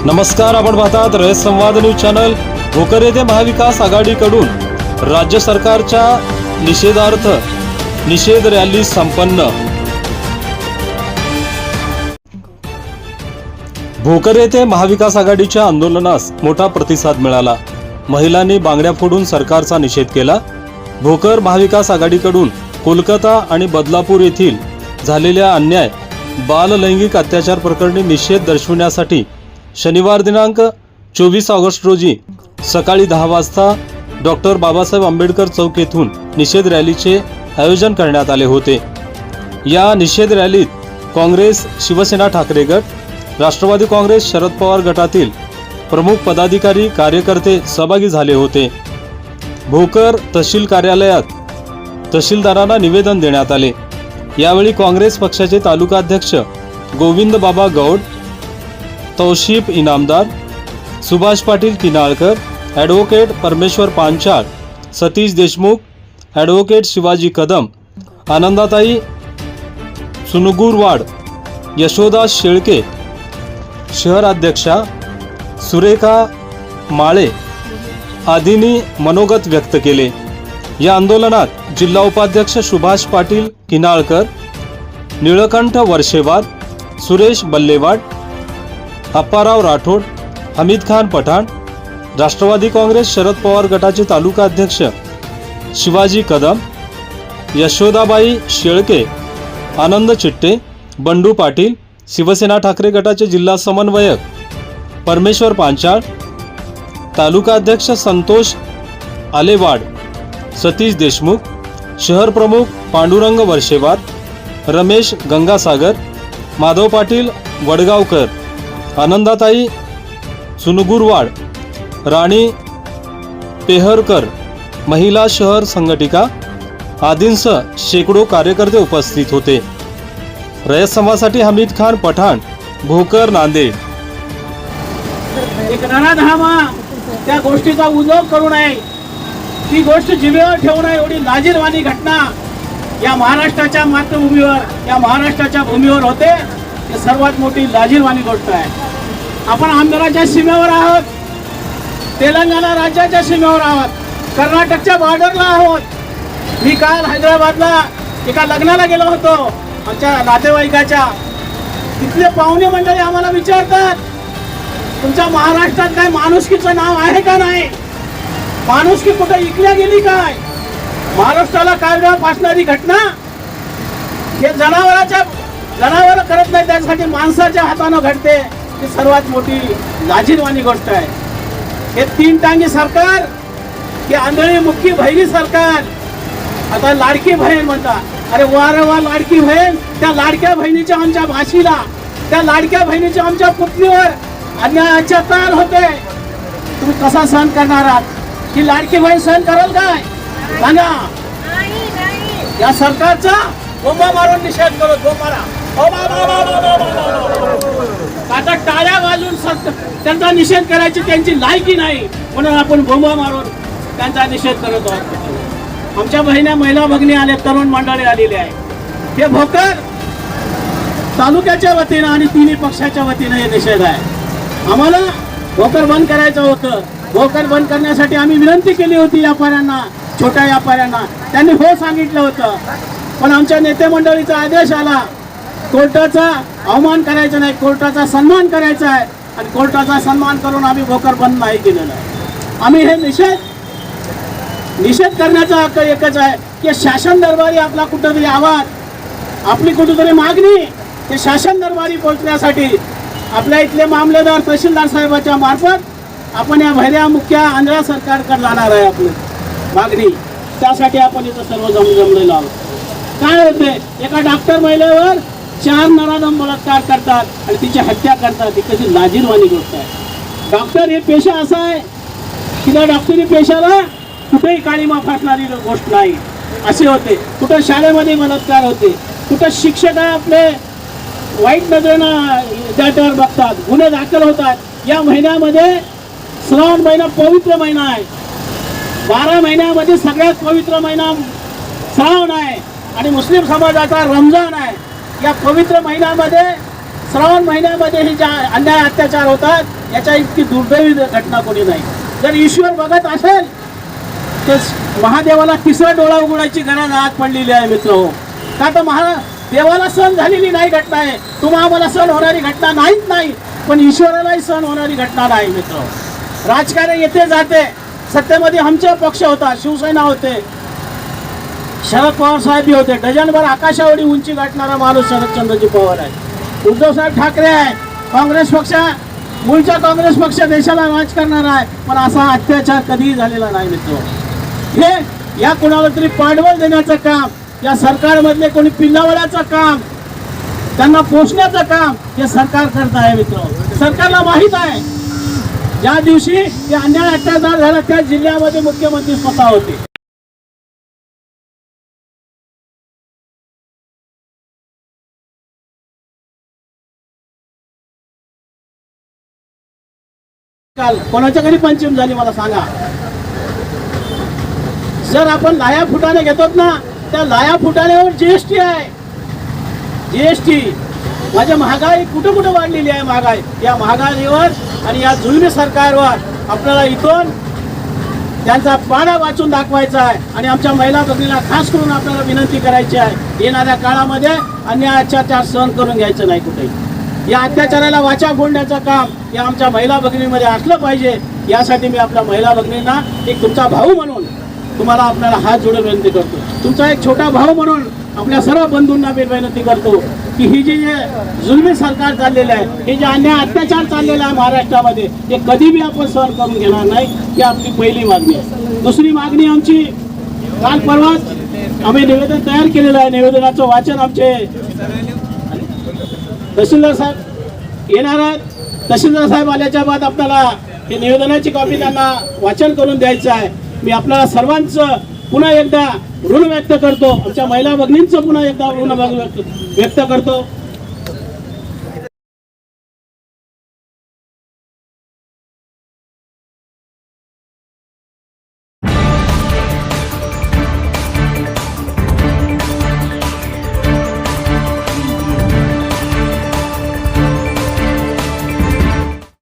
नमस्कार, आपण पाहतात रयत संवाद न्यूज चॅनल। भोकर येथे महाविकास आघाडीकडून राज्य सरकारच्या निषेधार्थ निषेध रॅली संपन्न। भोकर येथे महाविकास आघाडीच्या आंदोलनास मोठा प्रतिसाद मिळाला। महिलांनी बांगड्या फोडून सरकारचा निषेध केला। भोकर महाविकास आघाडीकडून कोलकाता आणि बदलापूर येथील झालेल्या अन्याय बाल लैंगिक अत्याचार प्रकरणी निषेध दर्शविण्यासाठी शनिवार दिनांक 24 ऑगस्ट रोजी सकाळी 10 वाजता डॉक्टर बाबासाहेब आंबेडकर चौक येथून निषेध रॅलीचे आयोजन करण्यात आले होते। या निषेध रॅलीत काँग्रेस, शिवसेना ठाकरे गट, राष्ट्रवादी काँग्रेस, शरद पवार गटातील प्रमुख पदाधिकारी, कार्यकर्ते सहभागी झाले होते। भोकर तहसील कार्यालयात तहसीलदारांना निवेदन देण्यात आले। यावेळी काँग्रेस पक्षाचे तालुका अध्यक्ष गोविंद बाबा गौड, तौशिफ इनामदार, सुभाष पाटील किनाळकर, ॲडव्होकेट परमेश्वर पांचाळ, सतीश देशमुख, ॲडव्होकेट शिवाजी कदम, आनंदाताई सुनुगुरवाड, यशोदा शेळके, शहर अध्यक्षा सुरेखा माळे आदींनी मनोगत व्यक्त केले। या आंदोलनात जिल्हा उपाध्यक्ष सुभाष पाटील किनाळकर, निळकंठ वर्षेवार, सुरेश बल्लेवाड, अप्पाराव राठोड, हमीद खान पठाण, राष्ट्रवादी काँग्रेस शरद पवार गटाचे तालुका अध्यक्ष शिवाजी कदम, यशोदाबाई शेळके, आनंद चिट्टे, बंडू पाटील, शिवसेना ठाकरे गटाचे जिल्हा समन्वयक परमेश्वर पांचाळ, तालुका अध्यक्ष संतोष आलेवाड, सतीश देशमुख, शहर प्रमुख पांडुरंग वर्षेवार, रमेश गंगासागर, माधव पाटील वडगावकर, आनंदाताई सुनुगुरवाड, राणी पेहरकर, महिला शहर संघटिका आदींसह शेकडो कार्यकर्ते उपस्थित होते। रयत समाजासाठी हमीद खान पठाण, भोकर, नांदेड। एक नराधामा त्या गोष्टीचा उल्लेख करू नये, ती गोष्ट जिभेवर ठेवू नये, एवढी लाजिरवाणी घटना या महाराष्ट्राच्या मातृभूमीवर, या महाराष्ट्राच्या भूमीवर होते। ही सर्वात मोठी लाजिरवाणी गोष्ट आहे। आपण आंध्राच्या सीमेवर आहोत, तेलंगणा राज्याच्या सीमेवर आहोत, कर्नाटकच्या बॉर्डरला आहोत। मी काल हैदराबादला एका लग्नाला गेलो होतो आमच्या नातेवाईकाच्या। तिथले पाहुणे मंडळी आम्हाला विचारतात, तुमच्या महाराष्ट्रात काय माणुसकीचं नाव आहे का नाही? माणुसकी कुठे इकल्या गेली काय? महाराष्ट्राला काळजा फासणारी घटना हे जनावर करत नाही, त्यासाठी माणसाच्या हाताने घडते। ही सर्वात मोठी लाजिरवाणी गोष्ट आहे। हे तीन टांगी सरकार, हे आंधळी मुख्य बहिरी सरकार, आता लाडकी बहीण म्हणतात। अरे वा रे वा, लाडकी बहीण, त्या लाडक्या बहिणीच्या आमच्या भाषीला, त्या लाडक्या बहिणीच्या आमच्या पुतणीवर अन्याय अत्याचार होते, तुम्ही कसा सहन करणार आहात? ही लाडकी बहीण सहन कराल काय? सांगा। या सरकारचा बोंबा मारून निषेध करत, बोंबारा आता टाळ्या वाजून त्यांचा निषेध करायची त्यांची लायकी नाही, म्हणून आपण बोंबा मारून त्यांचा निषेध करत आहोत। आमच्या बहिण्या, महिला भगिनी आले, तरुण मंडळी आलेले आहे। हे भोकर तालुक्याच्या वतीनं आणि तिन्ही पक्षाच्या वतीनं हे निषेध आहे। आम्हाला भोकर बंद करायचं होतं। भोकर बंद करण्यासाठी आम्ही विनंती केली होती व्यापाऱ्यांना, छोट्या व्यापाऱ्यांना, त्यांनी हो सांगितलं होतं। पण आमच्या नेते मंडळीचा आदेश आला, कोर्टाचा अवमान करायचा नाही, कोर्टाचा सन्मान करायचा आहे, आणि कोर्टाचा सन्मान करून आम्ही भोकर बंद नाही केलेलं आहे। आम्ही हे निषेध करण्याचा हक्क एकच आहे की शासन दरबारी आपला कुठेतरी आवाज, आपली कुठेतरी मागणी ते शासन दरबारी पोहोचण्यासाठी आपल्या इथले मामलेदार तहसीलदार साहेबांच्या मार्फत आपण या भैऱ्या मुख्य आंध्र सरकारकडे जाणार आहे आपली मागणी। त्यासाठी आपण इथं सर्व जमलेलो आहोत। काय होते, एका डॉक्टर महिलेवर 4 नराधम बलात्कार करतात आणि तिची हत्या करतात। ही कशी लाजिरवाणी गोष्ट आहे। डॉक्टर हे पेशा असा आहे की त्या डॉक्टरी पेशाला कुठेही काळीमा फासणारी गोष्ट नाही, असे होते। कुठं शाळेमध्ये बलात्कार होते, कुठं शिक्षक आपले वाईट नजरेनं त्याच्यावर बघतात, गुन्हे दाखल होतात। या महिन्यामध्ये श्रावण महिना पवित्र महिना आहे। 12 महिन्यामध्ये सगळ्यात पवित्र महिना श्रावण आहे आणि मुस्लिम समाजाचा रमजान आहे। या पवित्र महिन्यामध्ये, श्रावण महिन्यामध्ये ही अन्याय अत्याचार होतात, याच्या इतकी दुर्दैवी घटना कोणी नाही. जर ईश्वर बघत असेल तर महादेवाला तिसरा डोळा उघडायची गरज आज पडलेली आहे मित्र. का तर देवाला सहन झालेली नाही घटना आहे. तुम्हा आम्हाला सहन होणारी घटना नाहीच नाही, पण ईश्वरालाही सहन होणारी घटना नाही मित्र. राजकारण येते जाते. सत्तेमध्ये आमचा पक्ष होता, शिवसेना होते, शरद पवार साहेब बी होते. डझनभर आकाशावडी उंची गाठणारा माणूस शरदचंद्रजी पवार आहे. उद्धव साहेब ठाकरे आहे, काँग्रेस पक्ष, मूळचा काँग्रेस पक्ष देशाला राज करणार आहे, पण असा अत्याचार कधीही झालेला नाही मित्र. हे या कोणाला तरी पाठबळ देण्याचं काम, या सरकारमधले कोणी पिल्लावळ्याचं काम, त्यांना पोषण्याचं काम हे सरकार करत आहे मित्र. सरकारला माहीत आहे ज्या दिवशी हे अन्याय अत्याचार झाला त्या जिल्ह्यामध्ये मुख्यमंत्री स्वतः होते. काल कोणाच्या घरी पंचम झाली मला सांगा. जर आपण लाया फुटाने घेतो ना, त्या लाया फुटाण्यावर जीएसटी आहे. जीएसटी माझ्या महागाई कुठं कुठं वाढलेली आहे. महागाई, या महागाईवर आणि या जुलमी सरकारवर आपल्याला इथून त्यांचा पाडा वाचून दाखवायचा आहे. आणि आमच्या महिला भगिनीला खास करून आपल्याला विनंती करायची आहे, येणाऱ्या काळामध्ये अन्याय अत्याचार सहन करून घ्यायचं नाही कुठेही. या अत्याचाराला वाचा फोडण्याचं काम या आमच्या महिला भगिनीमध्ये असलं पाहिजे. यासाठी मी आपल्या महिला भगिनींना एक तुमचा भाऊ म्हणून तुम्हाला आपल्याला हात जोडून विनंती करतो. तुमचा एक छोटा भाऊ म्हणून आपल्या सर्व बंधूंना मी विनंती करतो की ही जे जुलमी सरकार चाललेलं आहे, हे जे अन्याय अत्याचार चाललेला आहे महाराष्ट्रामध्ये, हे कधी बी आपण सहन करून घेणार नाही. ही आपली पहिली मागणी आहे. दुसरी मागणी आमची, काल परवाच आम्ही निवेदन तयार केलेलं आहे. निवेदनाचं वाचन आमचे तहसीलदार साहेब येणार आहेत. तहसीलदार साहेब आल्याच्या बाद आपल्याला हे निवेदनाची कॉपी त्यांना वाचन करून द्यायचं आहे. मी आपल्याला सर्वांचं पुन्हा एकदा ऋण व्यक्त करतो. आमच्या महिला भगिनींचं पुन्हा एकदा ऋण व्यक्त करतो.